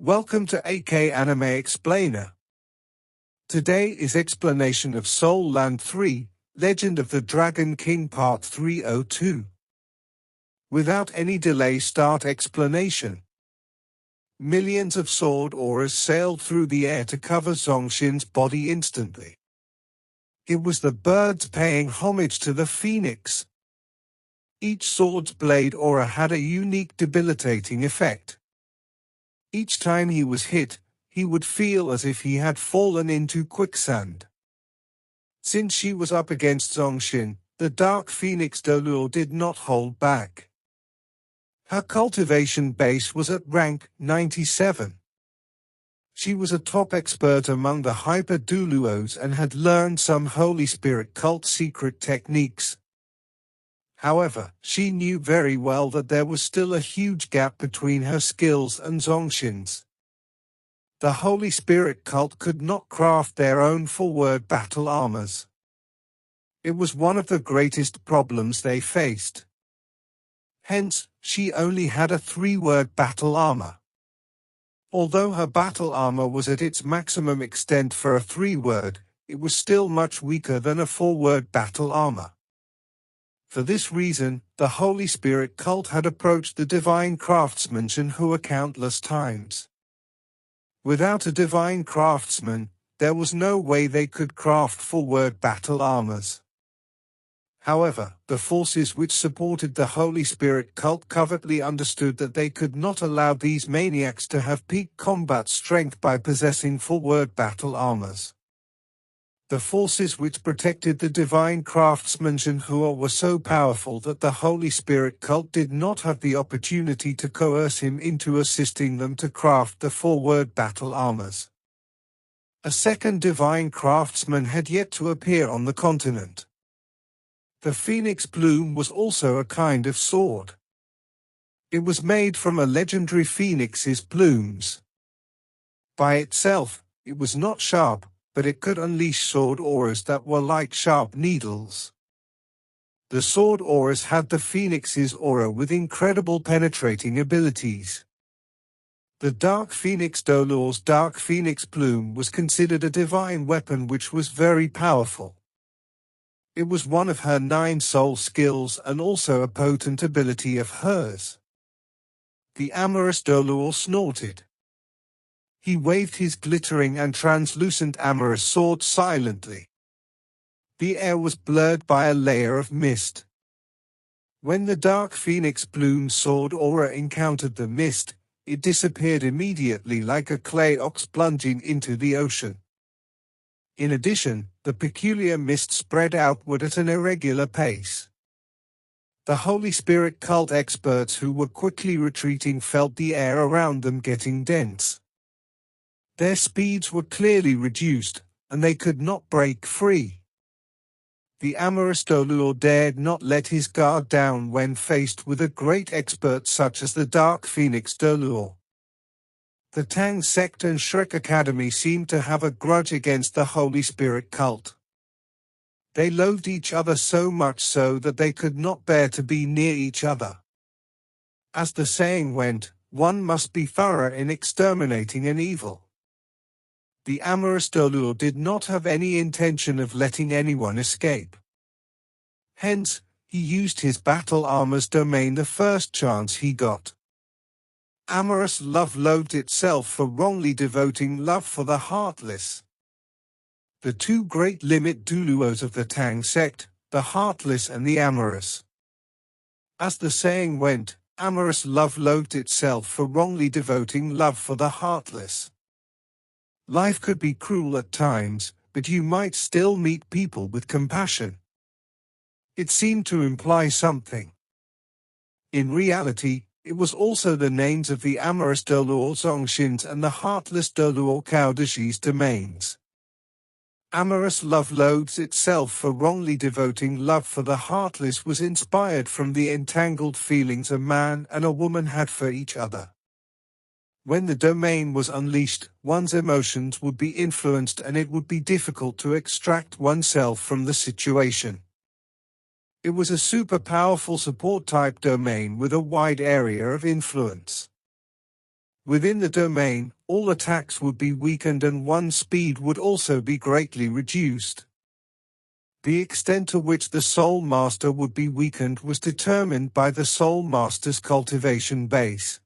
Welcome to AK Anime Explainer. Today is explanation of Soul Land 3, Legend of the Dragon King Part 302. Without any delay, start explanation. Millions of sword auras sailed through the air to cover Zongxin's body instantly. It was the birds paying homage to the phoenix. Each sword's blade aura had a unique debilitating effect. Each time he was hit, he would feel as if he had fallen into quicksand. Since she was up against Zongxin, the Dark Phoenix Douluo did not hold back. Her cultivation base was at rank 97. She was a top expert among the Hyper Douluos and had learned some Holy Spirit cult secret techniques. However, she knew very well that there was still a huge gap between her skills and Zongxin's. The Holy Spirit cult could not craft their own full-word battle armors. It was one of the greatest problems they faced. Hence, she only had a 3-word battle armor. Although her battle armor was at its maximum extent for a 3-word, it was still much weaker than a 4-word battle armor. For this reason, the Holy Spirit cult had approached the divine craftsman Shenhua countless times. Without a divine craftsman, there was no way they could craft full-word battle armors. However, the forces which supported the Holy Spirit cult covertly understood that they could not allow these maniacs to have peak combat strength by possessing full-word battle armors. The forces which protected the divine craftsman Shenhua were so powerful that the Holy Spirit cult did not have the opportunity to coerce him into assisting them to craft the 4-word battle armors. A second divine craftsman had yet to appear on the continent. The phoenix plume was also a kind of sword. It was made from a legendary phoenix's plumes. By itself, it was not sharp, but it could unleash sword auras that were like sharp needles. The sword auras had the phoenix's aura with incredible penetrating abilities. The Dark Phoenix Douluo's Dark Phoenix Plume was considered a divine weapon which was very powerful. It was one of her 9 soul skills and also a potent ability of hers. The Amorous Douluo snorted. He waved his glittering and translucent amorous sword silently. The air was blurred by a layer of mist. When the Dark Phoenix Plume sword aura encountered the mist, it disappeared immediately like a clay ox plunging into the ocean. In addition, the peculiar mist spread outward at an irregular pace. The Holy Spirit cult experts who were quickly retreating felt the air around them getting dense. Their speeds were clearly reduced, and they could not break free. The Amorous Douluo dared not let his guard down when faced with a great expert such as the Dark Phoenix Douluo. The Tang sect and Shrek Academy seemed to have a grudge against the Holy Spirit cult. They loathed each other so much so that they could not bear to be near each other. As the saying went, one must be thorough in exterminating an evil. The Amorous Douluo did not have any intention of letting anyone escape. Hence, he used his battle armor's domain the first chance he got. Amorous love loathed itself for wrongly devoting love for the heartless. The two great limit Douluos of the Tang sect, the heartless and the amorous. As the saying went, amorous love loathed itself for wrongly devoting love for the heartless. Life could be cruel at times, but you might still meet people with compassion. It seemed to imply something. In reality, it was also the names of the Amorous Douluo Zongxin's and the Heartless Douluo Kaodashi's domains. Amorous love loathes itself for wrongly devoting love for the heartless was inspired from the entangled feelings a man and a woman had for each other. When the domain was unleashed, one's emotions would be influenced and it would be difficult to extract oneself from the situation. It was a super powerful support type domain with a wide area of influence. Within the domain, all attacks would be weakened and one's speed would also be greatly reduced. The extent to which the Soul Master would be weakened was determined by the Soul Master's cultivation base.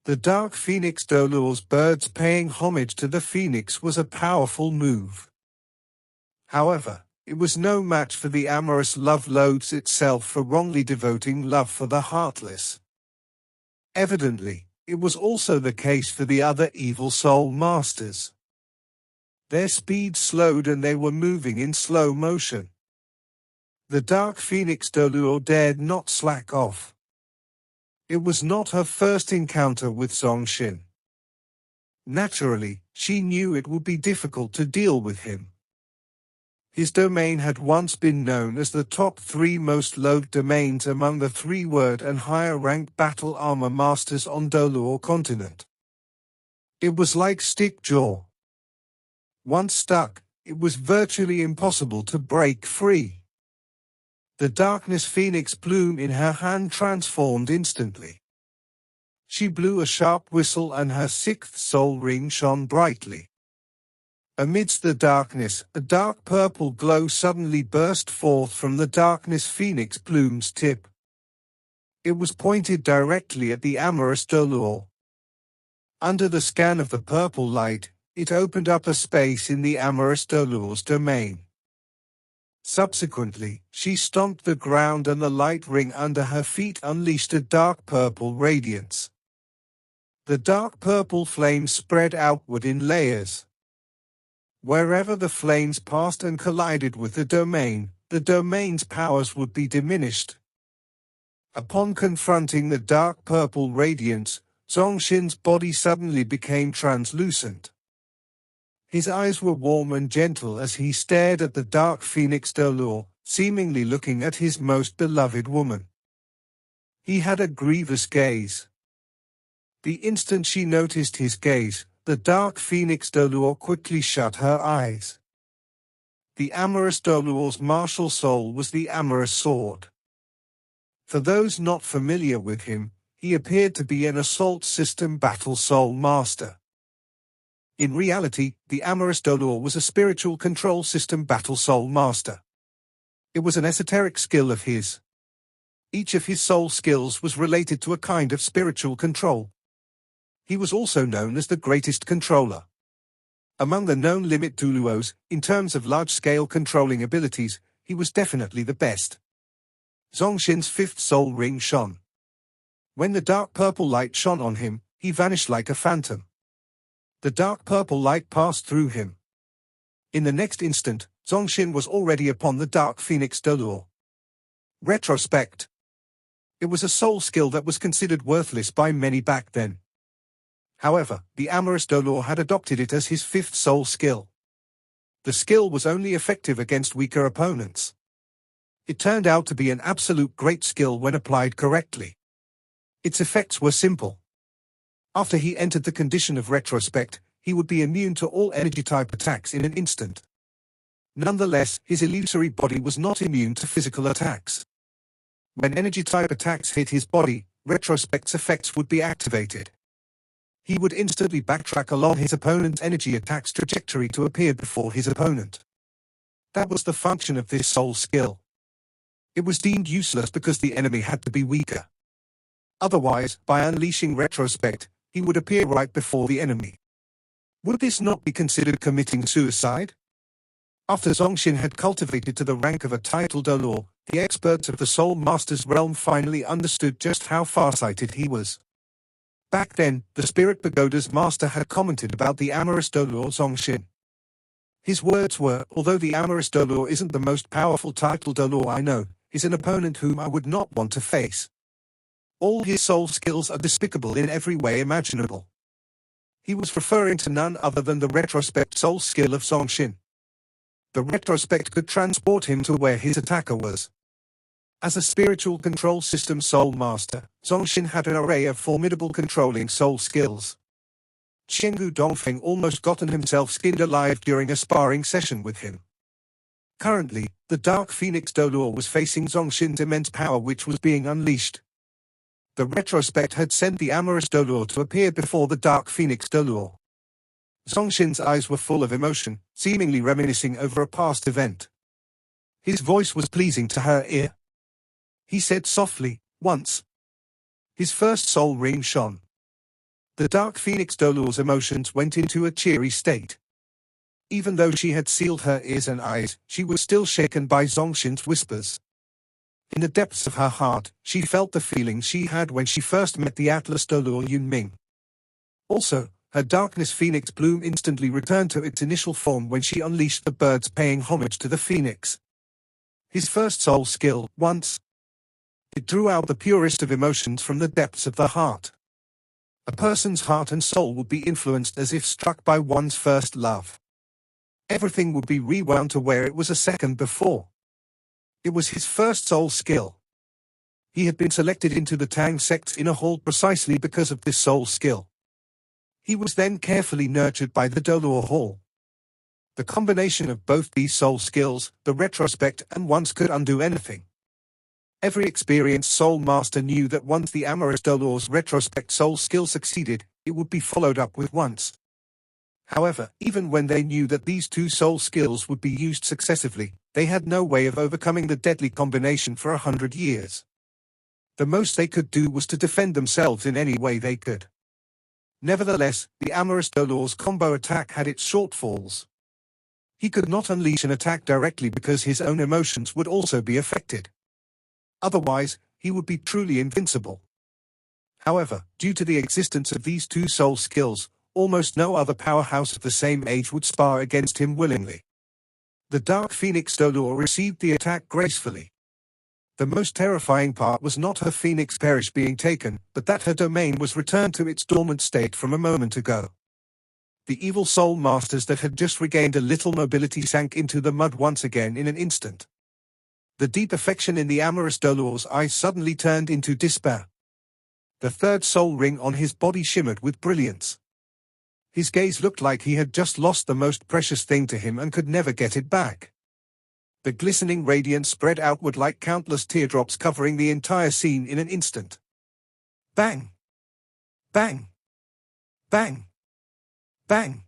The Dark Phoenix Douluo's birds paying homage to the Phoenix was a powerful move. However, it was no match for the amorous love loads itself for wrongly devoting love for the heartless. Evidently, it was also the case for the other evil Soul Masters. Their speed slowed and they were moving in slow motion. The Dark Phoenix Douluo dared not slack off. It was not her first encounter with Zongshin. Naturally, she knew it would be difficult to deal with him. His domain had once been known as the top 3 most loathed domains among the 3-word and higher-ranked battle armor masters on Douluo continent. It was like stick-jaw. Once stuck, it was virtually impossible to break free. The darkness phoenix plume in her hand transformed instantly. She blew a sharp whistle and her 6th soul ring shone brightly. Amidst the darkness, a dark purple glow suddenly burst forth from the darkness phoenix plume's tip. It was pointed directly at the Amorous Douluo. Under the scan of the purple light, it opened up a space in the Amorous Douluo's domain. Subsequently, she stomped the ground and the light ring under her feet unleashed a dark purple radiance. The dark purple flame spread outward in layers. Wherever the flames passed and collided with the domain's powers would be diminished. Upon confronting the dark purple radiance, Zongshin's body suddenly became translucent. His eyes were warm and gentle as he stared at the Dark Phoenix Douluo, seemingly looking at his most beloved woman. He had a grievous gaze. The instant she noticed his gaze, the Dark Phoenix Douluo quickly shut her eyes. The Amorous Douluo's martial soul was the Amorous Sword. For those not familiar with him, he appeared to be an assault system battle soul master. In reality, the Amorous Douluo was a spiritual control system battle soul master. It was an esoteric skill of his. Each of his soul skills was related to a kind of spiritual control. He was also known as the greatest controller. Among the known limit Douluos, in terms of large-scale controlling abilities, he was definitely the best. Zongshin's 5th soul ring shone. When the dark purple light shone on him, he vanished like a phantom. The dark purple light passed through him. In the next instant, Zongshin was already upon the Dark Phoenix Douluo. Retrospect. It was a soul skill that was considered worthless by many back then. However, the Amorous Douluo had adopted it as his 5th soul skill. The skill was only effective against weaker opponents. It turned out to be an absolute great skill when applied correctly. Its effects were simple. After he entered the condition of retrospect, he would be immune to all energy-type attacks in an instant. Nonetheless, his illusory body was not immune to physical attacks. When energy-type attacks hit his body, retrospect's effects would be activated. He would instantly backtrack along his opponent's energy attack's trajectory to appear before his opponent. That was the function of this soul skill. It was deemed useless because the enemy had to be weaker. Otherwise, by unleashing retrospect, he would appear right before the enemy. Would this not be considered committing suicide? After Zongshin had cultivated to the rank of a titled Douluo, the experts of the Soul Master's realm finally understood just how farsighted he was. Back then, the Spirit Pagoda's master had commented about the Amorous Douluo Zongshin. His words were, although the Amorous Douluo isn't the most powerful titled Douluo I know, he's an opponent whom I would not want to face. All his soul skills are despicable in every way imaginable. He was referring to none other than the retrospect soul skill of Zongshin. The retrospect could transport him to where his attacker was. As a spiritual control system soul master, Zongshin had an array of formidable controlling soul skills. Chenggu Dongfeng almost gotten himself skinned alive during a sparring session with him. Currently, the Dark Phoenix Douluo was facing Zongshin's immense power which was being unleashed. The retrospect had sent the Amorous Douluo to appear before the Dark Phoenix Douluo. Zongxin's eyes were full of emotion, seemingly reminiscing over a past event. His voice was pleasing to her ear. He said softly, "Once." His first soul ring shone. The Dark Phoenix Douluo's emotions went into a cheery state. Even though she had sealed her ears and eyes, she was still shaken by Zongxin's whispers. In the depths of her heart, she felt the feeling she had when she first met the Atlas Douluo Yunming. Also, her Darkness Phoenix bloom instantly returned to its initial form when she unleashed the birds paying homage to the Phoenix. His first soul skill, once. It drew out the purest of emotions from the depths of the heart. A person's heart and soul would be influenced as if struck by one's first love. Everything would be rewound to where it was a second before. It was his first soul skill. He had been selected into the Tang sect's inner hall precisely because of this soul skill. He was then carefully nurtured by the Douluo Hall. The combination of both these soul skills, the retrospect and once, could undo anything. Every experienced soul master knew that once the Amorous Douluo's retrospect soul skill succeeded, it would be followed up with once. However, even when they knew that these two soul skills would be used successively, they had no way of overcoming the deadly combination for 100 years. The most they could do was to defend themselves in any way they could. Nevertheless, the Amorous Douluo's combo attack had its shortfalls. He could not unleash an attack directly because his own emotions would also be affected. Otherwise, he would be truly invincible. However, due to the existence of these two soul skills, almost no other powerhouse of the same age would spar against him willingly. The Dark Phoenix Douluo received the attack gracefully. The most terrifying part was not her Phoenix perish being taken, but that her domain was returned to its dormant state from a moment ago. The evil soul masters that had just regained a little mobility sank into the mud once again in an instant. The deep affection in the Amorous Douluo's eyes suddenly turned into despair. The third soul ring on his body shimmered with brilliance. His gaze looked like he had just lost the most precious thing to him and could never get it back. The glistening radiance spread outward like countless teardrops, covering the entire scene in an instant. Bang! Bang! Bang! Bang!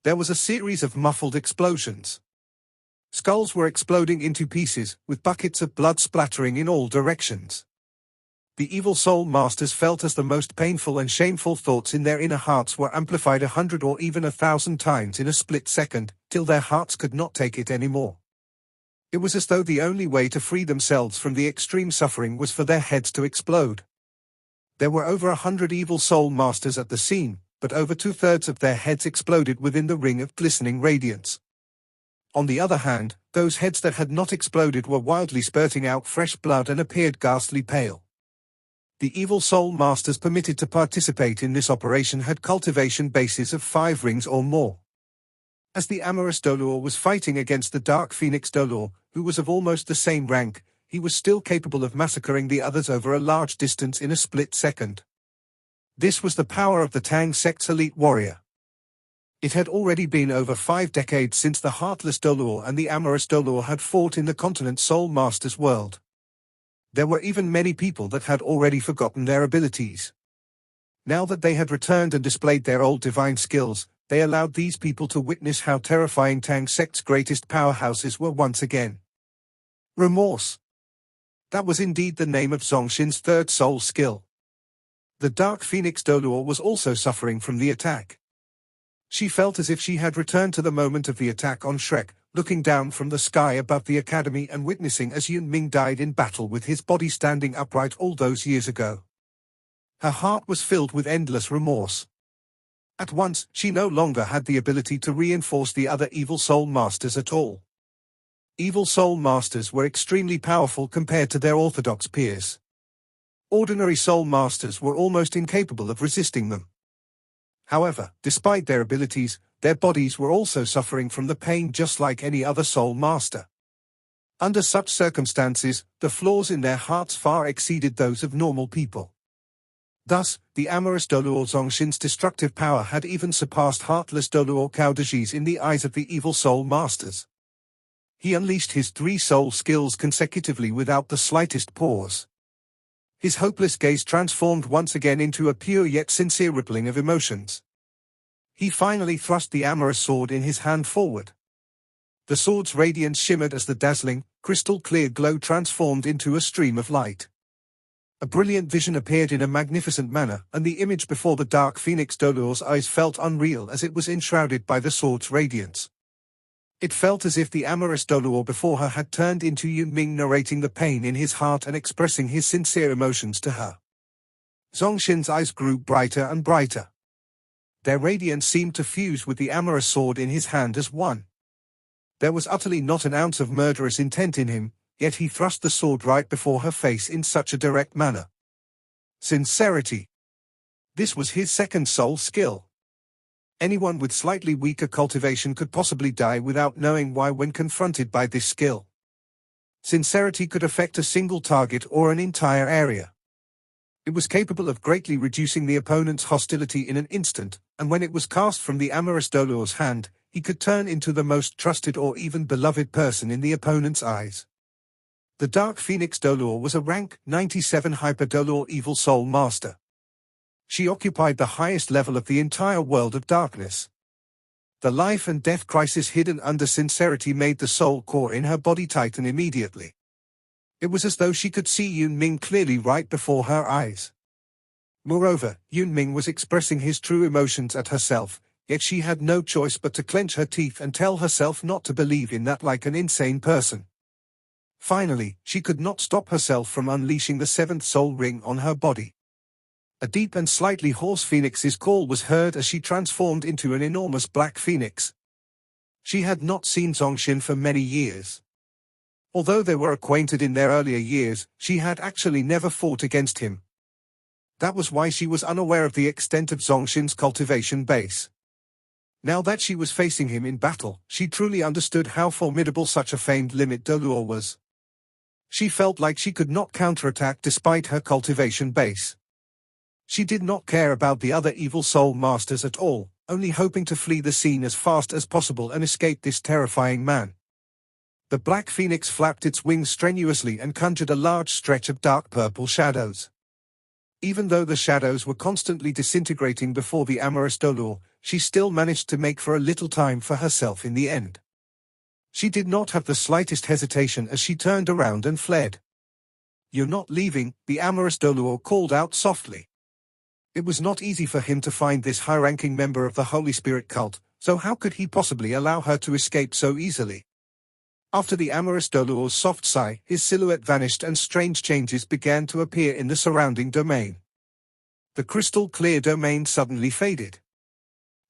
There was a series of muffled explosions. Skulls were exploding into pieces, with buckets of blood splattering in all directions. The evil soul masters felt as the most painful and shameful thoughts in their inner hearts were amplified 100 or even 1,000 times in a split second, till their hearts could not take it anymore. It was as though the only way to free themselves from the extreme suffering was for their heads to explode. There were over 100 evil soul masters at the scene, but over 2/3 of their heads exploded within the ring of glistening radiance. On the other hand, those heads that had not exploded were wildly spurting out fresh blood and appeared ghastly pale. The evil soul masters permitted to participate in this operation had cultivation bases of 5 rings or more. As the Amorous Douluo was fighting against the Dark Phoenix Douluo, who was of almost the same rank, he was still capable of massacring the others over a large distance in a split second. This was the power of the Tang sect's elite warrior. It had already been over 5 decades since the Heartless Douluo and the Amorous Douluo had fought in the continent Soul Masters world. There were even many people that had already forgotten their abilities. Now that they had returned and displayed their old divine skills, they allowed these people to witness how terrifying Tang sect's greatest powerhouses were once again. Remorse. That was indeed the name of Zongxin's third soul skill. The Dark Phoenix Douluo was also suffering from the attack. She felt as if she had returned to the moment of the attack on Shrek, looking down from the sky above the academy and witnessing as Yunming died in battle with his body standing upright all those years ago. Her heart was filled with endless remorse. At once, she no longer had the ability to reinforce the other evil soul masters at all. Evil soul masters were extremely powerful compared to their orthodox peers. Ordinary soul masters were almost incapable of resisting them. However, despite their abilities, their bodies were also suffering from the pain just like any other soul master. Under such circumstances, the flaws in their hearts far exceeded those of normal people. Thus, the Amorous Douluo Zongxin's destructive power had even surpassed Heartless Douluo Caodeji's in the eyes of the evil soul masters. He unleashed his 3 soul skills consecutively without the slightest pause. His hopeless gaze transformed once again into a pure yet sincere rippling of emotions. He finally thrust the amorous sword in his hand forward. The sword's radiance shimmered as the dazzling, crystal-clear glow transformed into a stream of light. A brilliant vision appeared in a magnificent manner, and the image before the dark phoenix Douluo's eyes felt unreal as it was enshrouded by the sword's radiance. It felt as if the Amorous Douluo before her had turned into Yunming, narrating the pain in his heart and expressing his sincere emotions to her. Zongxin's eyes grew brighter and brighter. Their radiance seemed to fuse with the amorous sword in his hand as one. There was utterly not an ounce of murderous intent in him, yet he thrust the sword right before her face in such a direct manner. Sincerity. This was his second soul skill. Anyone with slightly weaker cultivation could possibly die without knowing why when confronted by this skill. Sincerity could affect a single target or an entire area. It was capable of greatly reducing the opponent's hostility in an instant, and when it was cast from the Amorous Douluo's hand, he could turn into the most trusted or even beloved person in the opponent's eyes. The Dark Phoenix Douluo was a rank 97 Hyper Douluo Evil Soul Master. She occupied the highest level of the entire world of darkness. The life and death crisis hidden under sincerity made the soul core in her body tighten immediately. It was as though she could see Yunming clearly right before her eyes. Moreover, Yunming was expressing his true emotions at herself, yet she had no choice but to clench her teeth and tell herself not to believe in that like an insane person. Finally, she could not stop herself from unleashing the seventh soul ring on her body. A deep and slightly hoarse phoenix's call was heard as she transformed into an enormous black phoenix. She had not seen Zongxin for many years. Although they were acquainted in their earlier years, she had actually never fought against him. That was why she was unaware of the extent of Zongxin's cultivation base. Now that she was facing him in battle, she truly understood how formidable such a famed limit Douluo was. She felt like she could not counterattack despite her cultivation base. She did not care about the other evil soul masters at all, only hoping to flee the scene as fast as possible and escape this terrifying man. The black phoenix flapped its wings strenuously and conjured a large stretch of dark purple shadows. Even though the shadows were constantly disintegrating before the Amorous Douluo, she still managed to make for a little time for herself in the end. She did not have the slightest hesitation as she turned around and fled. "You're not leaving," the Amorous Douluo called out softly. It was not easy for him to find this high-ranking member of the Holy Spirit cult, so how could he possibly allow her to escape so easily? After the Amorous Douluo's soft sigh, his silhouette vanished and strange changes began to appear in the surrounding domain. The crystal-clear domain suddenly faded.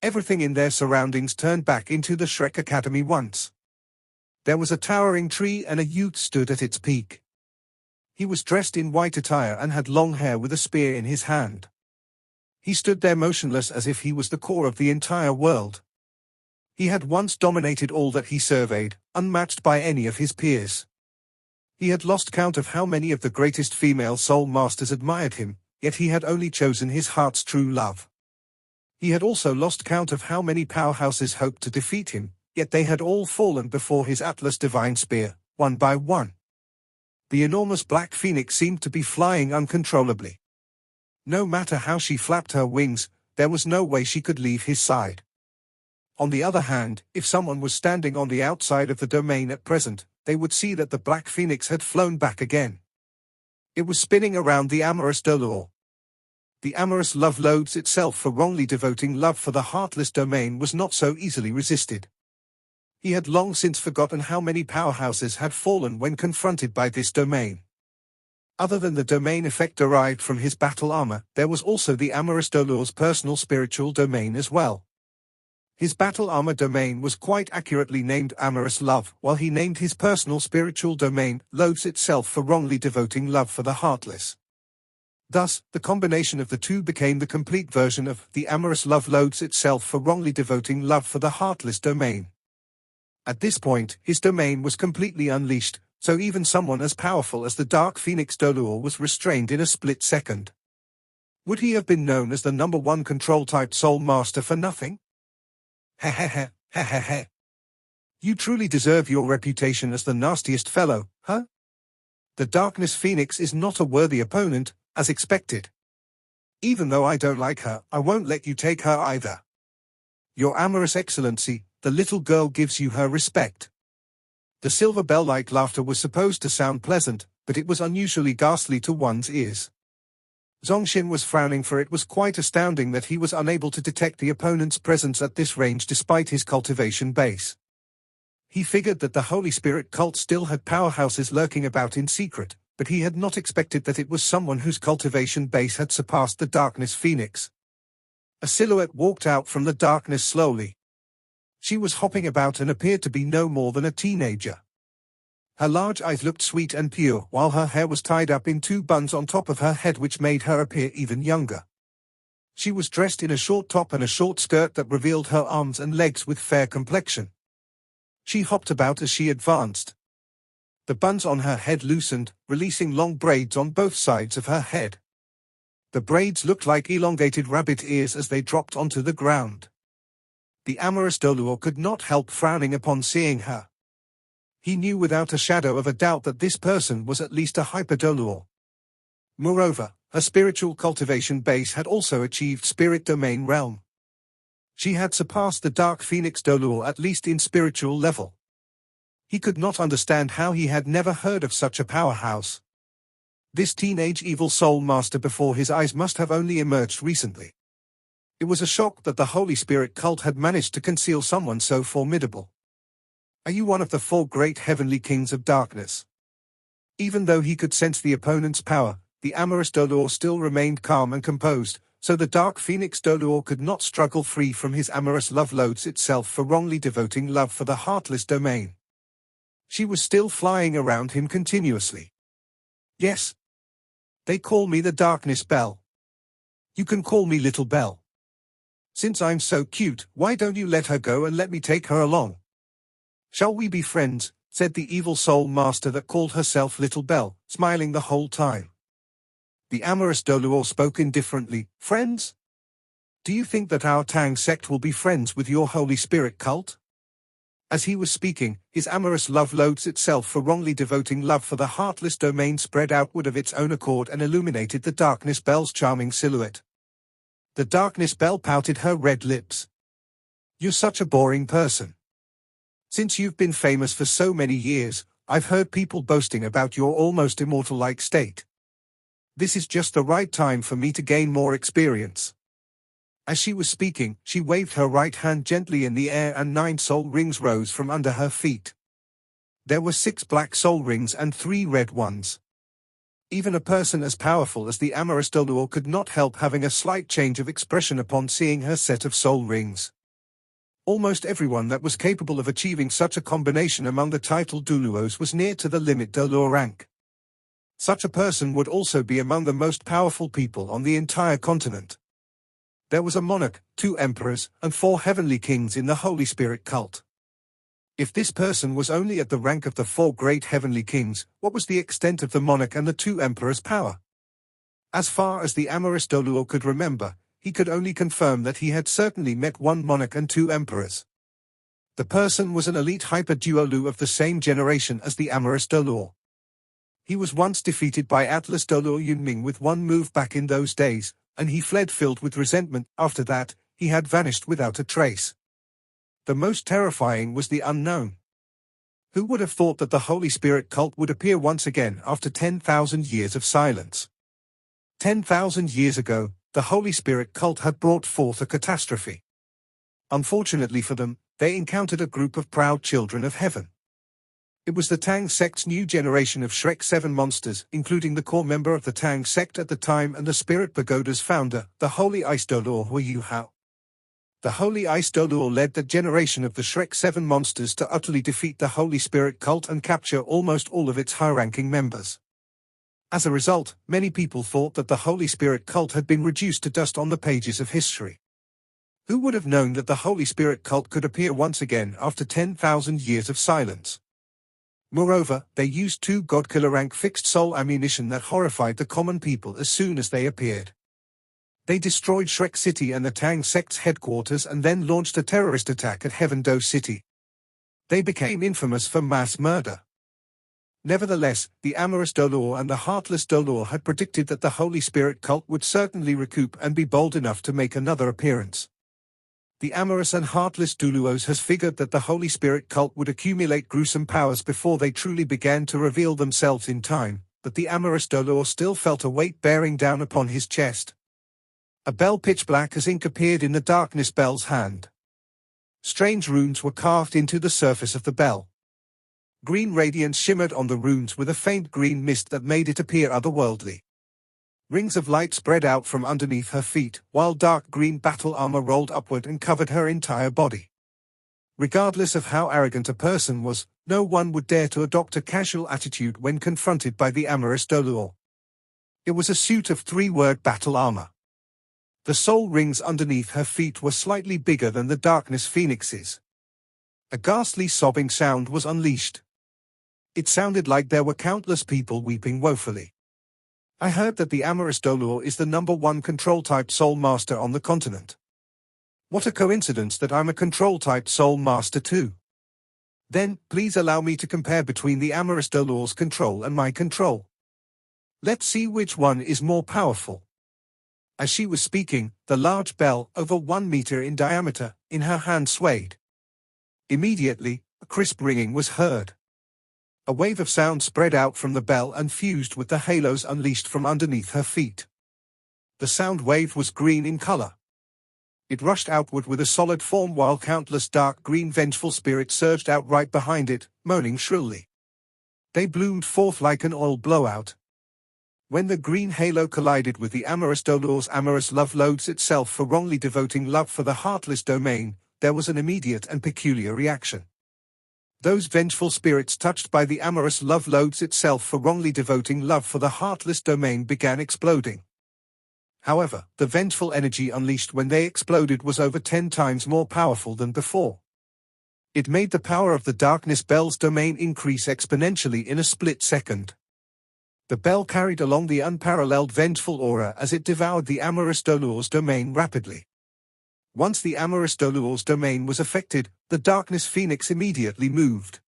Everything in their surroundings turned back into the Shrek Academy once. There was a towering tree and a youth stood at its peak. He was dressed in white attire and had long hair with a spear in his hand. He stood there motionless as if he was the core of the entire world. He had once dominated all that he surveyed, unmatched by any of his peers. He had lost count of how many of the greatest female soul masters admired him, yet he had only chosen his heart's true love. He had also lost count of how many powerhouses hoped to defeat him, yet they had all fallen before his Atlas Divine Spear, one by one. The enormous black phoenix seemed to be flying uncontrollably. No matter how she flapped her wings, there was no way she could leave his side. On the other hand, if someone was standing on the outside of the domain at present, they would see that the black phoenix had flown back again. It was spinning around the Amorous Douluo. The amorous love loads itself for wrongly devoting love for the heartless domain was not so easily resisted. He had long since forgotten how many powerhouses had fallen when confronted by this domain. Other than the domain effect derived from his battle armor, there was also the Amorous Douluo's personal spiritual domain as well. His battle armor domain was quite accurately named Amorous Love, while he named his personal spiritual domain Loads itself for wrongly devoting love for the heartless. Thus, the combination of the two became the complete version of the Amorous Love Loads itself for wrongly devoting love for the heartless domain. At this point, his domain was completely unleashed, so even someone as powerful as the Dark Phoenix Douluo was restrained in a split second. Would he have been known as the #1 control-type soul master for nothing? Heh. You truly deserve your reputation as the nastiest fellow, huh? The Darkness Phoenix is not a worthy opponent, As expected. Even though I don't like her, I won't let you take her either. Your amorous excellency, the little girl gives you her respect. The silver bell-like laughter was supposed to sound pleasant, but it was unusually ghastly to one's ears. Zhongxin was frowning, for it was quite astounding that he was unable to detect the opponent's presence at this range despite his cultivation base. He figured that the Holy Spirit cult still had powerhouses lurking about in secret, but he had not expected that it was someone whose cultivation base had surpassed the Darkness Phoenix. A silhouette walked out from the darkness slowly. She was hopping about and appeared to be no more than a teenager. Her large eyes looked sweet and pure, while her hair was tied up in 2 buns on top of her head, which made her appear even younger. She was dressed in a short top and a short skirt that revealed her arms and legs with fair complexion. She hopped about as she advanced. The buns on her head loosened, releasing long braids on both sides of her head. The braids looked like elongated rabbit ears as they dropped onto the ground. The Amorous Douluo could not help frowning upon seeing her. He knew without a shadow of a doubt that this person was at least a hyper-Douluo. Moreover, her spiritual cultivation base had also achieved spirit domain realm. She had surpassed the Dark Phoenix Douluo at least in spiritual level. He could not understand how he had never heard of such a powerhouse. This teenage evil soul master before his eyes must have only emerged recently. It was a shock that the Holy Spirit cult had managed to conceal someone so formidable. Are you one of the 4 great heavenly kings of darkness? Even though he could sense the opponent's power, the Amorous Douluo still remained calm and composed, so the Dark Phoenix Douluo could not struggle free from his amorous love loads itself for wrongly devoting love for the heartless domain. She was still flying around him continuously. Yes. They call me the Darkness Bell. You can call me Little Bell. Since I'm so cute, why don't you let her go and let me take her along? Shall we be friends? Said the evil soul master that called herself Little Bell, smiling the whole time. The Amorous Douluo spoke indifferently. Friends? Do you think that our Tang sect will be friends with your Holy Spirit cult? As he was speaking, his amorous love loads itself for wrongly devoting love for the heartless domain spread outward of its own accord and illuminated the Darkness Bell's charming silhouette. The Darkness Bell pouted her red lips. You're such a boring person. Since you've been famous for so many years, I've heard people boasting about your almost immortal-like state. This is just the right time for me to gain more experience. As she was speaking, she waved her right hand gently in the air and 9 soul rings rose from under her feet. There were 6 black soul rings and 3 red ones. Even a person as powerful as the Amorous Douluo could not help having a slight change of expression upon seeing her set of soul rings. Almost everyone that was capable of achieving such a combination among the titled Douluos was near to the limit Douluo rank. Such a person would also be among the most powerful people on the entire continent. There was a monarch, 2 emperors, and 4 heavenly kings in the Holy Spirit cult. If this person was only at the rank of the 4 great heavenly kings, what was the extent of the monarch and the 2 emperors' power? As far as the Amorous Douluo could remember, he could only confirm that he had certainly met 1 monarch and 2 emperors. The person was an elite hyper-Douluo of the same generation as the Amorous Douluo. He was once defeated by Atlas Douluo Yunming with 1 move back in those days, and he fled filled with resentment. After that, he had vanished without a trace. The most terrifying was the unknown. Who would have thought that the Holy Spirit cult would appear once again after 10,000 years of silence? 10,000 years ago, the Holy Spirit cult had brought forth a catastrophe. Unfortunately for them, they encountered a group of proud children of heaven. It was the Tang sect's new generation of Shrek 7 monsters, including the core member of the Tang sect at the time and the Spirit Pagoda's founder, the Holy Ice Douluo Yu Hao. The Holy Ice Douluo led the generation of the Shrek 7 monsters to utterly defeat the Holy Spirit cult and capture almost all of its high-ranking members. As a result, many people thought that the Holy Spirit cult had been reduced to dust on the pages of history. Who would have known that the Holy Spirit cult could appear once again after 10,000 years of silence? Moreover, they used 2 godkiller rank fixed soul ammunition that horrified the common people as soon as they appeared. They destroyed Shrek City and the Tang sect's headquarters and then launched a terrorist attack at Heaven Do City. They became infamous for mass murder. Nevertheless, the Amorous Douluo and the Heartless Douluo had predicted that the Holy Spirit cult would certainly recoup and be bold enough to make another appearance. The Amorous and Heartless Douluos has figured that the Holy Spirit cult would accumulate gruesome powers before they truly began to reveal themselves in time, but the Amorous Douluo still felt a weight bearing down upon his chest. A bell pitch black as ink appeared in the darkness bell's hand. Strange runes were carved into the surface of the bell. Green radiance shimmered on the runes with a faint green mist that made it appear otherworldly. Rings of light spread out from underneath her feet, while dark green battle armor rolled upward and covered her entire body. Regardless of how arrogant a person was, no one would dare to adopt a casual attitude when confronted by the Amorous Douluo. It was a suit of three-word battle armor. The soul rings underneath her feet were slightly bigger than the darkness phoenix's. A ghastly sobbing sound was unleashed. It sounded like there were countless people weeping woefully. I heard that the Amorous Douluo is the #1 control-type soul master on the continent. What a coincidence that I'm a control-type soul master too. Then, please allow me to compare between the Amorous Douluo's control and my control. Let's see which one is more powerful. As she was speaking, the large bell, over 1 meter in diameter, in her hand swayed. Immediately, a crisp ringing was heard. A wave of sound spread out from the bell and fused with the halos unleashed from underneath her feet. The sound wave was green in color. It rushed outward with a solid form while countless dark green vengeful spirits surged out right behind it, moaning shrilly. They bloomed forth like an oil blowout. When the green halo collided with the Amorous Douluo's amorous love loads itself for wrongly devoting love for the heartless domain, there was an immediate and peculiar reaction. Those vengeful spirits touched by the amorous love loads itself for wrongly devoting love for the heartless domain began exploding. However, the vengeful energy unleashed when they exploded was over 10 times more powerful than before. It made the power of the darkness bell's domain increase exponentially in a split second. The bell carried along the unparalleled vengeful aura as it devoured the Amorous Douluo's domain rapidly. Once the Amorous Douluo's domain was affected, the darkness phoenix immediately moved.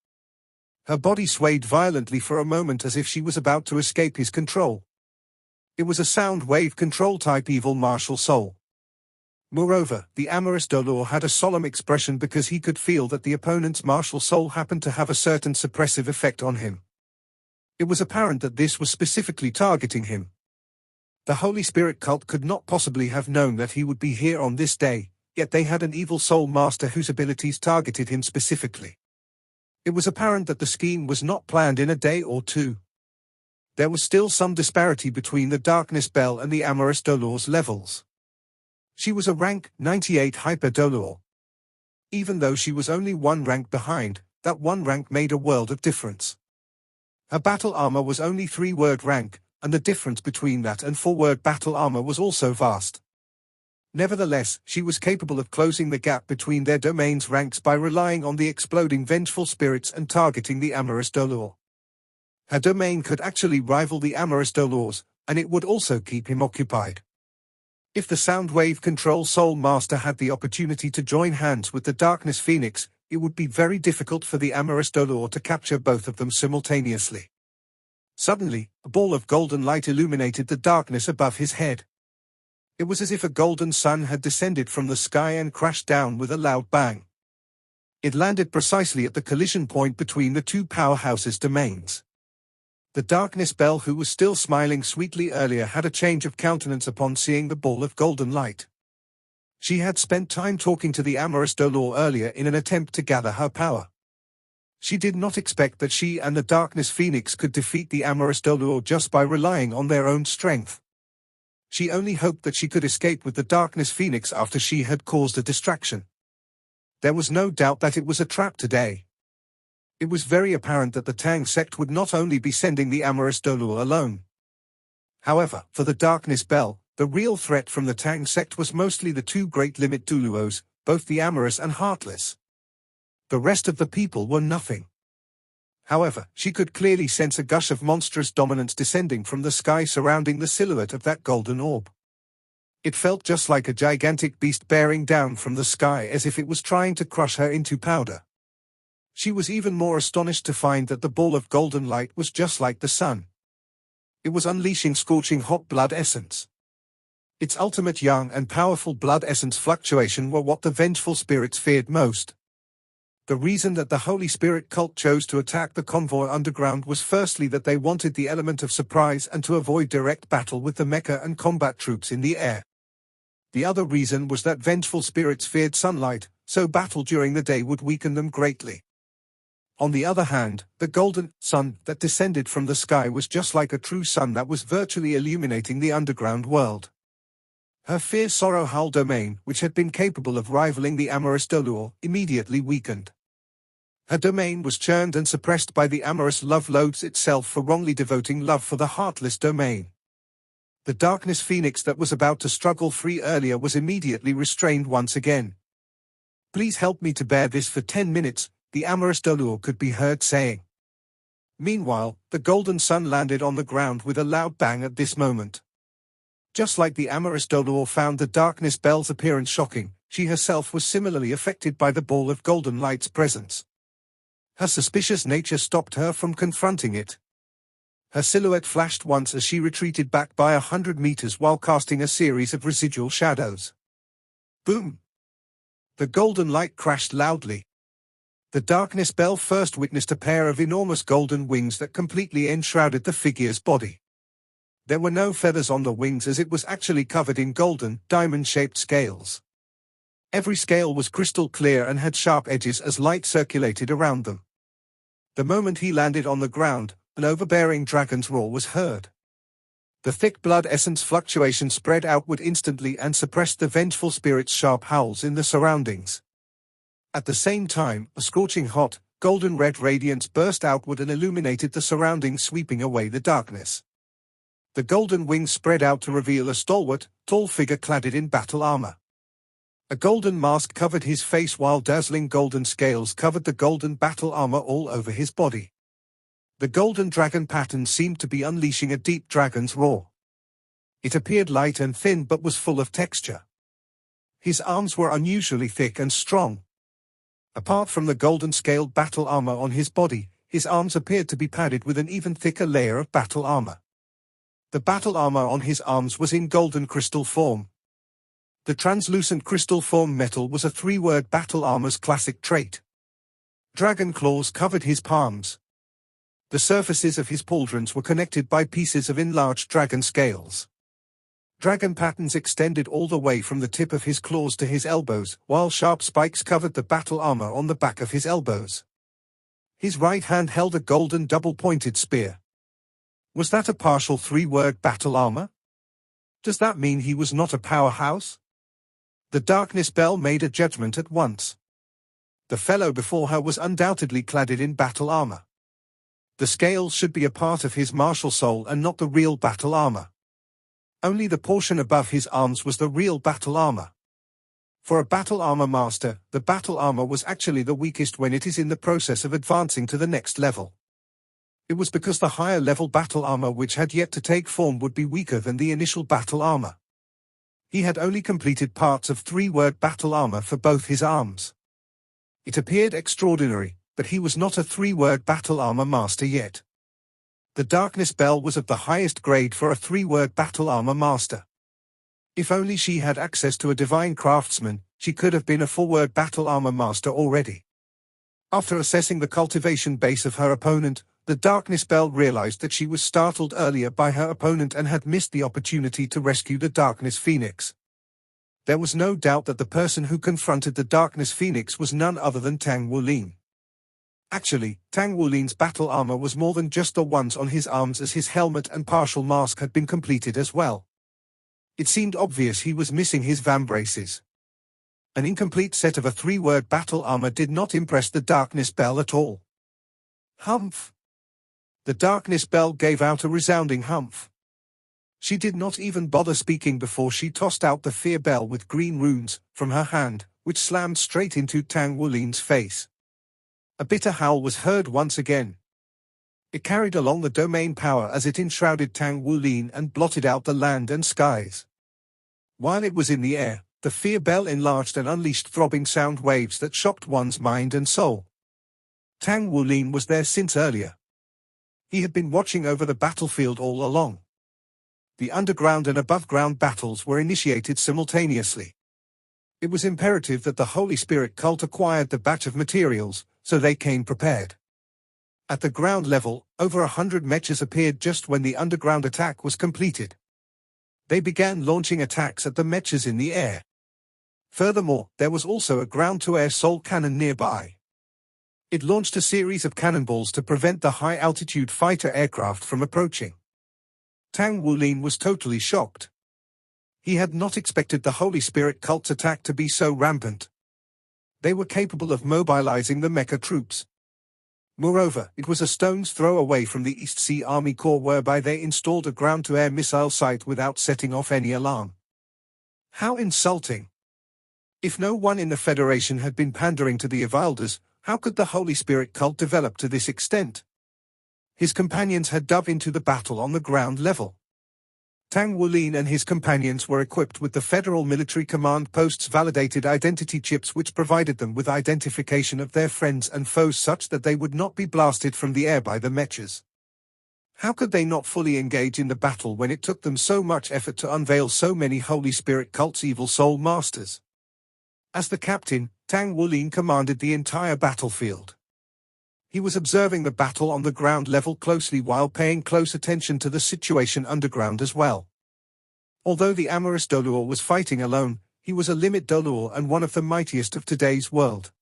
Her body swayed violently for a moment as if she was about to escape his control. It was a sound wave control-type evil martial soul. Moreover, the Amorous Douluo had a solemn expression because he could feel that the opponent's martial soul happened to have a certain suppressive effect on him. It was apparent that this was specifically targeting him. The Holy Spirit cult could not possibly have known that he would be here on this day, yet they had an evil soul master whose abilities targeted him specifically. It was apparent that the scheme was not planned in a day or two. There was still some disparity between the Darkness Bell and the Amorous Douluo's levels. She was a rank 98 Hyper Douluo. Even though she was only 1 rank behind, that 1 rank made a world of difference. Her battle armor was only 3-word rank, and the difference between that and 4-word battle armor was also vast. Nevertheless, she was capable of closing the gap between their domain's ranks by relying on the exploding vengeful spirits and targeting the Amorous Douluo. Her domain could actually rival the Amorous Douluo's, and it would also keep him occupied. If the Soundwave Control Soul Master had the opportunity to join hands with the Darkness Phoenix, it would be very difficult for the Amorous Douluo to capture both of them simultaneously. Suddenly, a ball of golden light illuminated the darkness above his head. It was as if a golden sun had descended from the sky and crashed down with a loud bang. It landed precisely at the collision point between the two powerhouses' domains. The Darkness Bell, who was still smiling sweetly earlier, had a change of countenance upon seeing the ball of golden light. She had spent time talking to the Amorous Douluo earlier in an attempt to gather her power. She did not expect that she and the Darkness Phoenix could defeat the Amorous Douluo just by relying on their own strength. She only hoped that she could escape with the Darkness Phoenix after she had caused a distraction. There was no doubt that it was a trap today. It was very apparent that the Tang sect would not only be sending the Amorous Douluo alone. However, for the Darkness Bell, the real threat from the Tang sect was mostly the 2 great limit Douluos, both the Amorous and Heartless. The rest of the people were nothing. However, she could clearly sense a gush of monstrous dominance descending from the sky surrounding the silhouette of that golden orb. It felt just like a gigantic beast bearing down from the sky as if it was trying to crush her into powder. She was even more astonished to find that the ball of golden light was just like the sun. It was unleashing scorching hot blood essence. Its ultimate young and powerful blood essence fluctuation were what the vengeful spirits feared most. The reason that the Holy Spirit cult chose to attack the convoy underground was firstly that they wanted the element of surprise and to avoid direct battle with the mecha and combat troops in the air. The other reason was that vengeful spirits feared sunlight, so battle during the day would weaken them greatly. On the other hand, the golden sun that descended from the sky was just like a true sun that was virtually illuminating the underground world. Her fierce sorrow howl domain, which had been capable of rivaling the Amorous Douluo, immediately weakened. Her domain was churned and suppressed by the amorous love loads itself for wrongly devoting love for the heartless domain. The darkness phoenix that was about to struggle free earlier was immediately restrained once again. "Please help me to bear this for 10 minutes, the Amorous Douluo could be heard saying. Meanwhile, the golden sun landed on the ground with a loud bang at this moment. Just like the Amorous Douluo found the darkness bell's appearance shocking, she herself was similarly affected by the ball of golden light's presence. Her suspicious nature stopped her from confronting it. Her silhouette flashed once as she retreated back by 100 meters while casting a series of residual shadows. Boom! The golden light crashed loudly. The darkness bell first witnessed a pair of enormous golden wings that completely enshrouded the figure's body. There were no feathers on the wings as it was actually covered in golden, diamond-shaped scales. Every scale was crystal clear and had sharp edges as light circulated around them. The moment he landed on the ground, an overbearing dragon's roar was heard. The thick blood essence fluctuation spread outward instantly and suppressed the vengeful spirit's sharp howls in the surroundings. At the same time, a scorching hot, golden-red radiance burst outward and illuminated the surroundings, sweeping away the darkness. The golden wings spread out to reveal a stalwart, tall figure clad in battle armor. A golden mask covered his face while dazzling golden scales covered the golden battle armor all over his body. The golden dragon pattern seemed to be unleashing a deep dragon's roar. It appeared light and thin but was full of texture. His arms were unusually thick and strong. Apart from the golden scaled battle armor on his body, his arms appeared to be padded with an even thicker layer of battle armor. The battle armor on his arms was in golden crystal form. The translucent crystal form metal was a 3-word battle armor's classic trait. Dragon claws covered his palms. The surfaces of his pauldrons were connected by pieces of enlarged dragon scales. Dragon patterns extended all the way from the tip of his claws to his elbows, while sharp spikes covered the battle armor on the back of his elbows. His right hand held a golden double-pointed spear. Was that a partial 3-word battle armor? Does that mean he was not a powerhouse? The darkness bell made a judgment at once. The fellow before her was undoubtedly clad in battle armor. The scales should be a part of his martial soul and not the real battle armor. Only the portion above his arms was the real battle armor. For a battle armor master, the battle armor was actually the weakest when it is in the process of advancing to the next level. It was because the higher level battle armor which had yet to take form would be weaker than the initial battle armor. He had only completed parts of 3-word battle armor for both his arms. It appeared extraordinary, but he was not a 3-word battle armor master yet. The darkness bell was of the highest grade for a 3-word battle armor master. If only she had access to a divine craftsman, she could have been a 4-word battle armor master already. After assessing the cultivation base of her opponent, the darkness bell realized that she was startled earlier by her opponent and had missed the opportunity to rescue the darkness phoenix. There was no doubt that the person who confronted the darkness phoenix was none other than Tang Wulin. Actually, Tang Wulin's battle armor was more than just the ones on his arms, as his helmet and partial mask had been completed as well. It seemed obvious he was missing his vambraces. An incomplete set of a 3-word battle armor did not impress the darkness bell at all. Humph! The darkness bell gave out a resounding humph. She did not even bother speaking before she tossed out the fear bell with green runes from her hand, which slammed straight into Tang Wulin's face. A bitter howl was heard once again. It carried along the domain power as it enshrouded Tang Wulin and blotted out the land and skies. While it was in the air, the fear bell enlarged and unleashed throbbing sound waves that shocked one's mind and soul. Tang Wulin was there since earlier. He had been watching over the battlefield all along. The underground and above-ground battles were initiated simultaneously. It was imperative that the Holy Spirit cult acquired the batch of materials, so they came prepared. At the ground level, over 100 mechas appeared just when the underground attack was completed. They began launching attacks at the mechas in the air. Furthermore, there was also a ground-to-air soul cannon nearby. It launched a series of cannonballs to prevent the high-altitude fighter aircraft from approaching. Tang Wulin was totally shocked. He had not expected the Holy Spirit cult's attack to be so rampant. They were capable of mobilizing the mecha troops. Moreover, it was a stone's throw away from the East Sea Army Corps, whereby they installed a ground-to-air missile site without setting off any alarm. How insulting! If no one in the Federation had been pandering to the Evilders, how could the Holy Spirit cult develop to this extent? His companions had dove into the battle on the ground level. Tang Wulin and his companions were equipped with the Federal Military Command Post's validated identity chips, which provided them with identification of their friends and foes such that they would not be blasted from the air by the mechas. How could they not fully engage in the battle when it took them so much effort to unveil so many Holy Spirit cult's evil soul masters? As the captain, Tang Wulin commanded the entire battlefield. He was observing the battle on the ground level closely while paying close attention to the situation underground as well. Although the Amorous Douluo was fighting alone, he was a limit Douluo and one of the mightiest of today's world.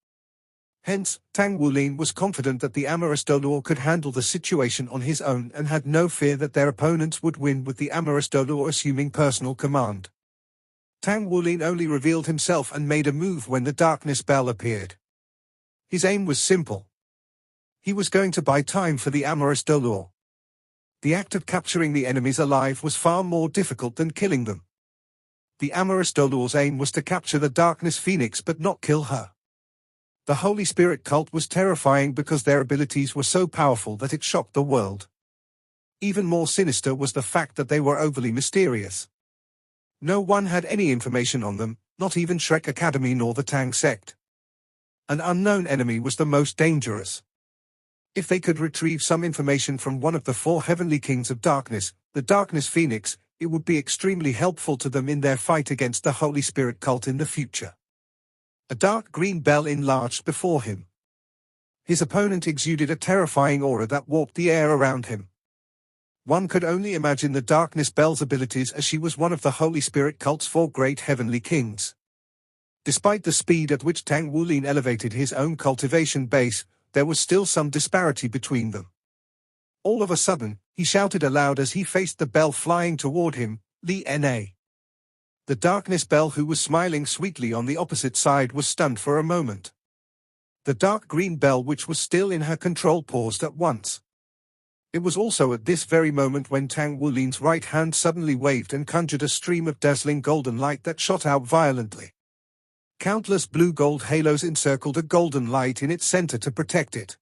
Hence, Tang Wulin was confident that the Amorous Douluo could handle the situation on his own and had no fear that their opponents would win with the Amorous Douluo assuming personal command. Tang Wulin only revealed himself and made a move when the darkness bell appeared. His aim was simple. He was going to buy time for the Amorous Douluo. The act of capturing the enemies alive was far more difficult than killing them. The Amorous Douluo's aim was to capture the Darkness Phoenix but not kill her. The Holy Spirit cult was terrifying because their abilities were so powerful that it shocked the world. Even more sinister was the fact that they were overly mysterious. No one had any information on them, not even Shrek Academy nor the Tang sect. An unknown enemy was the most dangerous. If they could retrieve some information from one of the 4 heavenly kings of darkness, the Darkness Phoenix, it would be extremely helpful to them in their fight against the Holy Spirit cult in the future. A dark green bell enlarged before him. His opponent exuded a terrifying aura that warped the air around him. One could only imagine the Darkness Bell's abilities, as she was one of the Holy Spirit cult's 4 great heavenly kings. Despite the speed at which Tang Wulin elevated his own cultivation base, there was still some disparity between them. All of a sudden, he shouted aloud as he faced the bell flying toward him, "Li Na." The Darkness Bell, who was smiling sweetly on the opposite side, was stunned for a moment. The dark green bell, which was still in her control, paused at once. It was also at this very moment when Tang Wulin's right hand suddenly waved and conjured a stream of dazzling golden light that shot out violently. Countless blue-gold halos encircled a golden light in its center to protect it.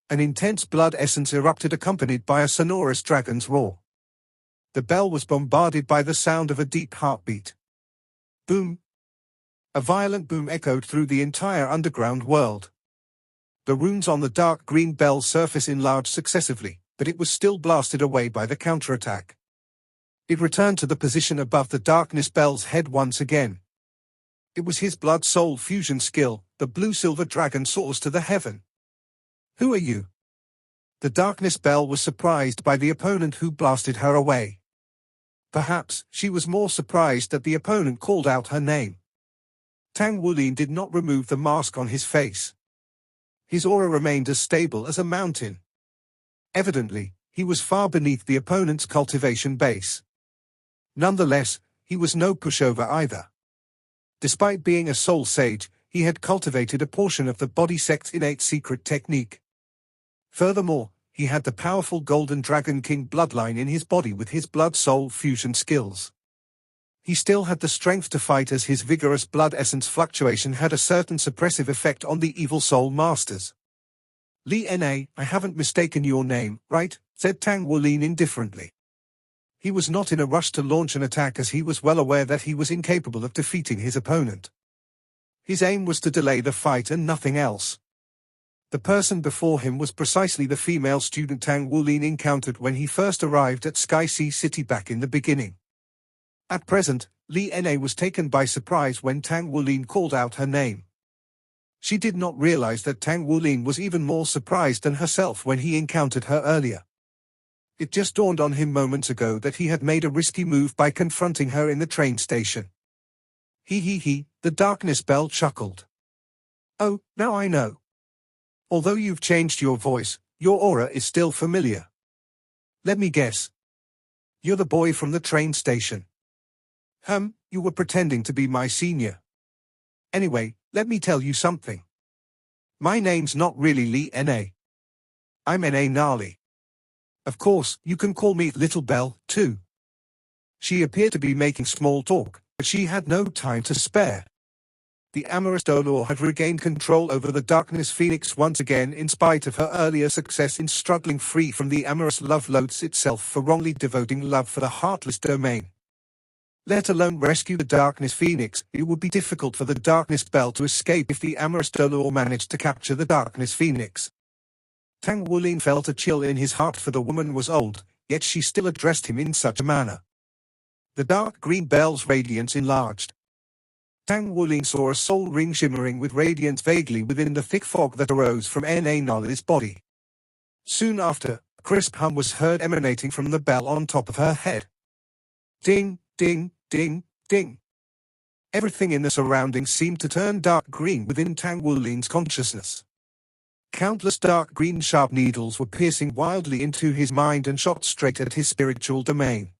An intense blood essence erupted, accompanied by a sonorous dragon's roar. The bell was bombarded by the sound of a deep heartbeat. Boom! A violent boom echoed through the entire underground world. The runes on the dark green bell's surface enlarged successively, but it was still blasted away by the counterattack. It returned to the position above the Darkness Bell's head once again. It was his blood-soul fusion skill. The blue-silver dragon soars to the heaven. Who are you? The Darkness Bell was surprised by the opponent who blasted her away. Perhaps she was more surprised that the opponent called out her name. Tang Wulin did not remove the mask on his face. His aura remained as stable as a mountain. Evidently, he was far beneath the opponent's cultivation base. Nonetheless, he was no pushover either. Despite being a soul sage, he had cultivated a portion of the body sect's innate secret technique. Furthermore, he had the powerful Golden Dragon King bloodline in his body with his blood-soul fusion skills. He still had the strength to fight, as his vigorous blood essence fluctuation had a certain suppressive effect on the evil soul masters. "Li Na, I haven't mistaken your name, right?" said Tang Wulin indifferently. He was not in a rush to launch an attack, as he was well aware that he was incapable of defeating his opponent. His aim was to delay the fight and nothing else. The person before him was precisely the female student Tang Wulin encountered when he first arrived at Sky Sea City back in the beginning. At present, Li Na was taken by surprise when Tang Wulin called out her name. She did not realize that Tang Wulin was even more surprised than herself when he encountered her earlier. It just dawned on him moments ago that he had made a risky move by confronting her in the train station. He, the darkness bell chuckled. Oh, now I know. Although you've changed your voice, your aura is still familiar. Let me guess. You're the boy from the train station. You were pretending to be my senior. Anyway, let me tell you something. My name's not really Li Na. I'm Na Nali. Of course, you can call me Little Bell, too. She appeared to be making small talk, but she had no time to spare. The Amorous Douluo had regained control over the Darkness Phoenix once again in spite of her earlier success in struggling free from the amorous love loads itself for wrongly devoting love for the heartless domain. Let alone rescue the Darkness Phoenix, it would be difficult for the Darkness Bell to escape if the Amorous Douluo managed to capture the Darkness Phoenix. Tang Wulin felt a chill in his heart, for the woman was old, yet she still addressed him in such a manner. The dark green bell's radiance enlarged. Tang Wulin saw a soul ring shimmering with radiance vaguely within the thick fog that arose from Na Nali's body. Soon after, a crisp hum was heard emanating from the bell on top of her head. Ding, ding, ding, ding. Everything in the surroundings seemed to turn dark green within Tang Wulin's consciousness. Countless dark green sharp needles were piercing wildly into his mind and shot straight at his spiritual domain.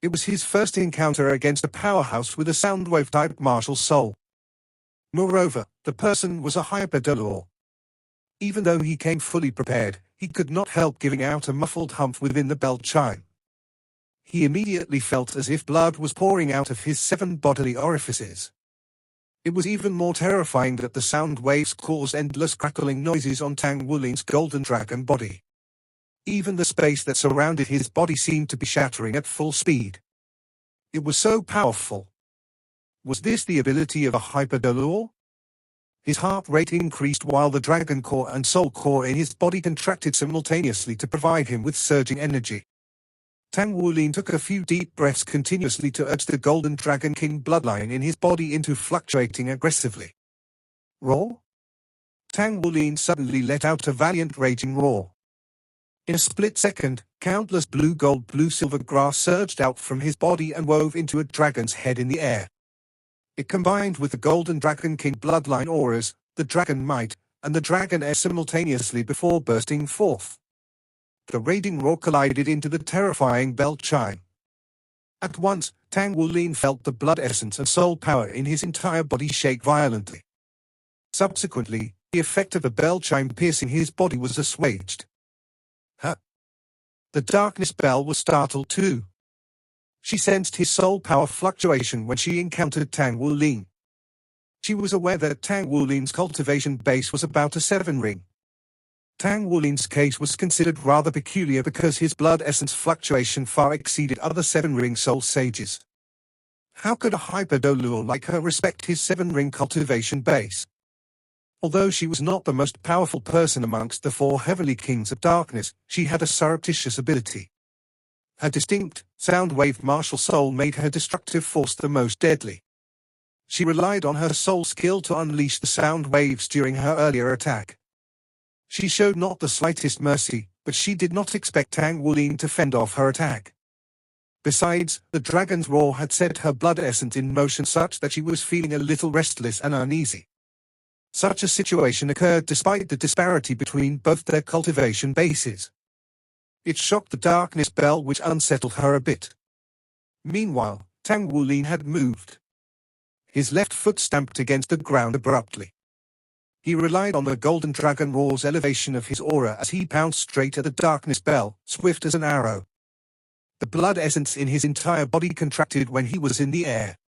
It was his first encounter against a powerhouse with a soundwave-type martial soul. Moreover, the person was a Hyper Douluo. Even though he came fully prepared, he could not help giving out a muffled humph within the bell chime. He immediately felt as if blood was pouring out of his 7 bodily orifices. It was even more terrifying that the sound waves caused endless crackling noises on Tang Wulin's golden dragon body. Even the space that surrounded his body seemed to be shattering at full speed. It was so powerful. Was this the ability of a Hyper Douluo? His heart rate increased while the dragon core and soul core in his body contracted simultaneously to provide him with surging energy. Tang Wulin took a few deep breaths continuously to urge the Golden Dragon King bloodline in his body into fluctuating aggressively. Roar? Tang Wulin suddenly let out a valiant raging roar. In a split second, countless blue-silver grass surged out from his body and wove into a dragon's head in the air. It combined with the Golden Dragon King bloodline auras, the Dragon Might, and the Dragon Air simultaneously before bursting forth. The raging roar collided into the terrifying bell chime. At once, Tang Wulin felt the blood essence and soul power in his entire body shake violently. Subsequently, the effect of the bell chime piercing his body was assuaged. The Darkness Bell was startled too. She sensed his soul power fluctuation when she encountered Tang Wulin. She was aware that Tang Wulin's cultivation base was about a 7 ring. Tang Wulin's case was considered rather peculiar because his blood essence fluctuation far exceeded other 7-ring soul sages. How could a Hyper Douluo like her respect his 7-ring cultivation base? Although she was not the most powerful person amongst the 4 heavenly kings of darkness, she had a surreptitious ability. Her distinct, sound-wave martial soul made her destructive force the most deadly. She relied on her soul skill to unleash the sound waves during her earlier attack. She showed not the slightest mercy, but she did not expect Tang Wulin to fend off her attack. Besides, the dragon's roar had set her blood essence in motion such that she was feeling a little restless and uneasy. Such a situation occurred despite the disparity between both their cultivation bases. It shocked the Darkness Bell, which unsettled her a bit. Meanwhile, Tang Wulin had moved. His left foot stamped against the ground abruptly. He relied on the Golden Dragon Roar's elevation of his aura as he pounced straight at the Darkness Bell, swift as an arrow. The blood essence in his entire body contracted when he was in the air.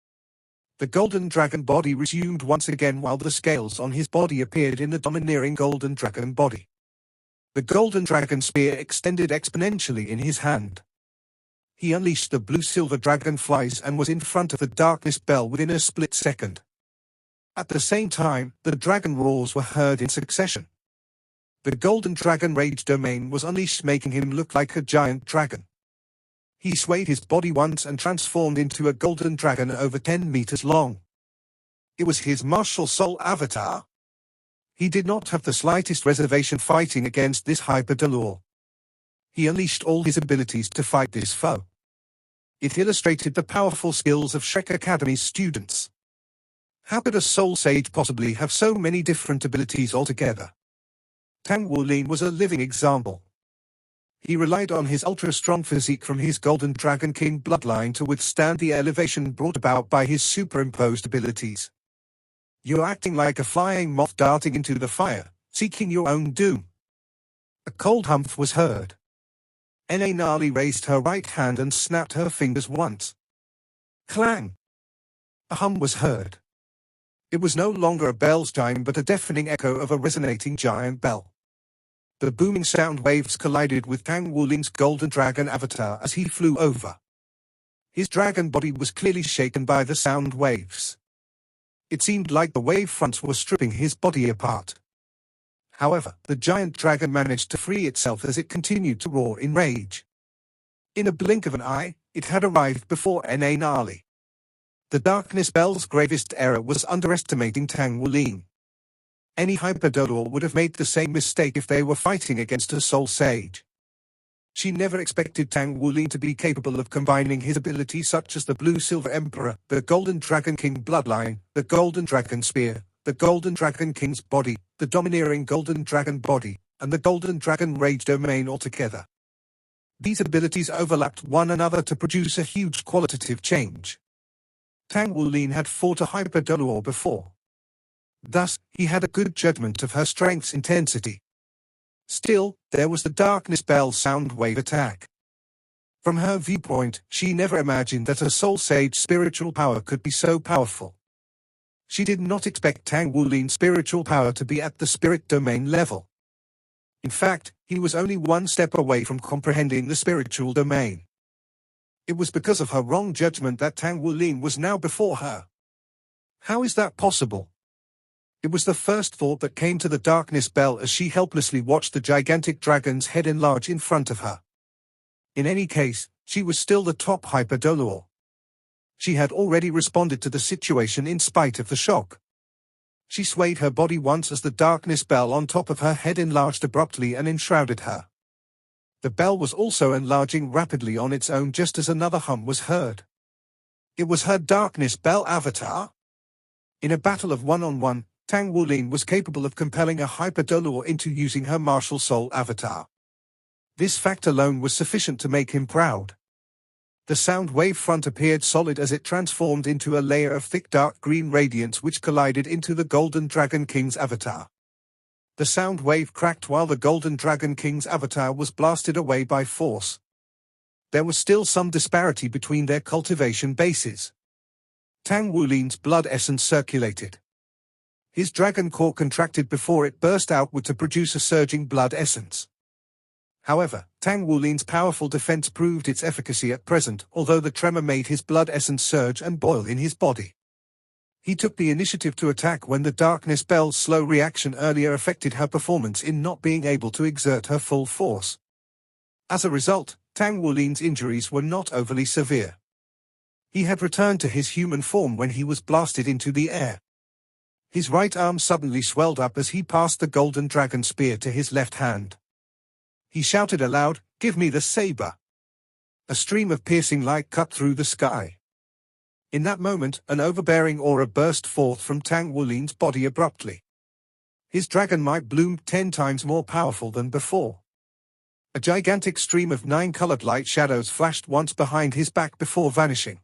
The Golden Dragon body resumed once again while the scales on his body appeared in the domineering Golden Dragon body. The Golden Dragon spear extended exponentially in his hand. He unleashed the blue-silver dragonflies and was in front of the Darkness Bell within a split second. At the same time, the dragon roars were heard in succession. The Golden Dragon Rage domain was unleashed, making him look like a giant dragon. He swayed his body once and transformed into a golden dragon over 10 meters long. It was his martial soul avatar. He did not have the slightest reservation fighting against this Hyper Douluo. He unleashed all his abilities to fight this foe. It illustrated the powerful skills of Shrek Academy's students. How could a soul sage possibly have so many different abilities altogether? Tang Wulin was a living example. He relied on his ultra-strong physique from his Golden Dragon King bloodline to withstand the elevation brought about by his superimposed abilities. You're acting like a flying moth darting into the fire, seeking your own doom. A cold humph was heard. Nali raised her right hand and snapped her fingers once. Clang! A hum was heard. It was no longer a bell's chime but a deafening echo of a resonating giant bell. The booming sound waves collided with Tang Wulin's golden dragon avatar as he flew over. His dragon body was clearly shaken by the sound waves. It seemed like the wave fronts were stripping his body apart. However, the giant dragon managed to free itself as it continued to roar in rage. In a blink of an eye, it had arrived before Nali. The Darkness Bell's gravest error was underestimating Tang Wulin. Any Hyper Douluo would have made the same mistake if they were fighting against a soul sage. She never expected Tang Wulin to be capable of combining his abilities such as the Blue-Silver Emperor, the Golden Dragon King bloodline, the Golden Dragon Spear, the Golden Dragon King's body, the domineering Golden Dragon body, and the Golden Dragon Rage domain altogether. These abilities overlapped one another to produce a huge qualitative change. Tang Wulin had fought a Hyper Douluo before. Thus, he had a good judgment of her strength's intensity. Still, there was the Darkness Bell sound wave attack. From her viewpoint, she never imagined that a soul sage's spiritual power could be so powerful. She did not expect Tang Wulin's spiritual power to be at the spirit domain level. In fact, he was only one step away from comprehending the spiritual domain. It was because of her wrong judgment that Tang Wulin was now before her. How is that possible? It was the first thought that came to the Darkness Bell as she helplessly watched the gigantic dragon's head enlarge in front of her. In any case, she was still the top Hyper Douluo. She had already responded to the situation in spite of the shock. She swayed her body once as the Darkness Bell on top of her head enlarged abruptly and enshrouded her. The bell was also enlarging rapidly on its own just as another hum was heard. It was her Darkness Bell avatar. In a battle of one-on-one, Tang Wulin was capable of compelling a Hyper Douluo into using her martial soul avatar. This fact alone was sufficient to make him proud. The sound wave front appeared solid as it transformed into a layer of thick dark green radiance which collided into the Golden Dragon King's avatar. The sound wave cracked while the Golden Dragon King's avatar was blasted away by force. There was still some disparity between their cultivation bases. Tang Wulin's blood essence circulated. His dragon core contracted before it burst outward to produce a surging blood essence. However, Tang Wulin's powerful defense proved its efficacy at present, although the tremor made his blood essence surge and boil in his body. He took the initiative to attack when the Darkness Bell's slow reaction earlier affected her performance in not being able to exert her full force. As a result, Tang Wulin's injuries were not overly severe. He had returned to his human form when he was blasted into the air. His right arm suddenly swelled up as he passed the Golden Dragon Spear to his left hand. He shouted aloud, "Give me the saber!" A stream of piercing light cut through the sky. In that moment, an overbearing aura burst forth from Tang Wulin's body abruptly. His dragon might bloomed 10 times more powerful than before. A gigantic stream of 9-colored light shadows flashed once behind his back before vanishing.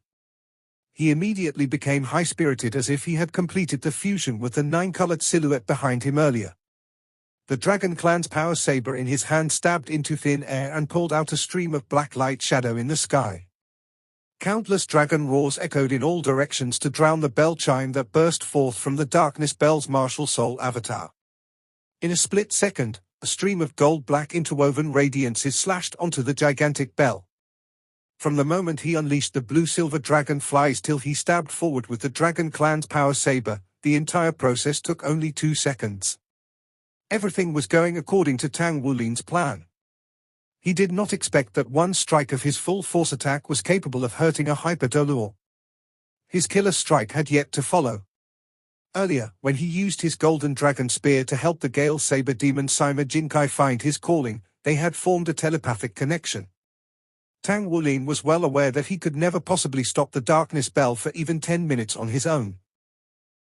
He immediately became high-spirited as if he had completed the fusion with the 9-colored silhouette behind him earlier. The Dragon Clan's power saber in his hand stabbed into thin air and pulled out a stream of black light shadow in the sky. Countless dragon roars echoed in all directions to drown the bell chime that burst forth from the Darkness Bell's martial soul avatar. In a split second, a stream of gold-black interwoven radiances slashed onto the gigantic bell. From the moment he unleashed the blue-silver dragonflies till he stabbed forward with the Dragon Clan's power saber, the entire process took only 2 seconds. Everything was going according to Tang Wulin's plan. He did not expect that one strike of his full force attack was capable of hurting a Hyper Douluo. His killer strike had yet to follow. Earlier, when he used his Golden Dragon Spear to help the Gale Saber Demon Sima Jinkai find his calling, they had formed a telepathic connection. Tang Wulin was well aware that he could never possibly stop the Darkness Bell for even 10 minutes on his own.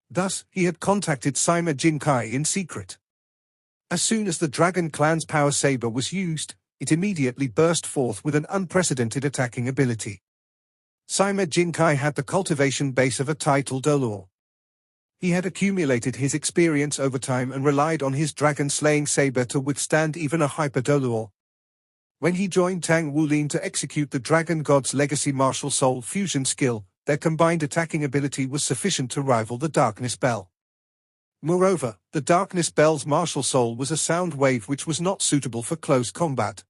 Thus, he had contacted Sima Jinkai in secret. As soon as the Dragon Clan's Power Saber was used, it immediately burst forth with an unprecedented attacking ability. Sima Jinkai had the cultivation base of a title Douluo. He had accumulated his experience over time and relied on his dragon-slaying saber to withstand even a Hyper Douluo. When he joined Tang Wulin to execute the Dragon God's Legacy Martial Soul fusion skill, their combined attacking ability was sufficient to rival the Darkness Bell. Moreover, the Darkness Bell's Martial Soul was a sound wave which was not suitable for close combat.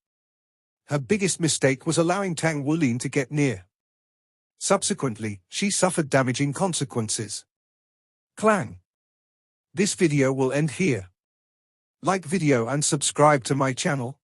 Her biggest mistake was allowing Tang Wulin to get near. Subsequently, she suffered damaging consequences. Clang. This video will end here. Like video and subscribe to my channel.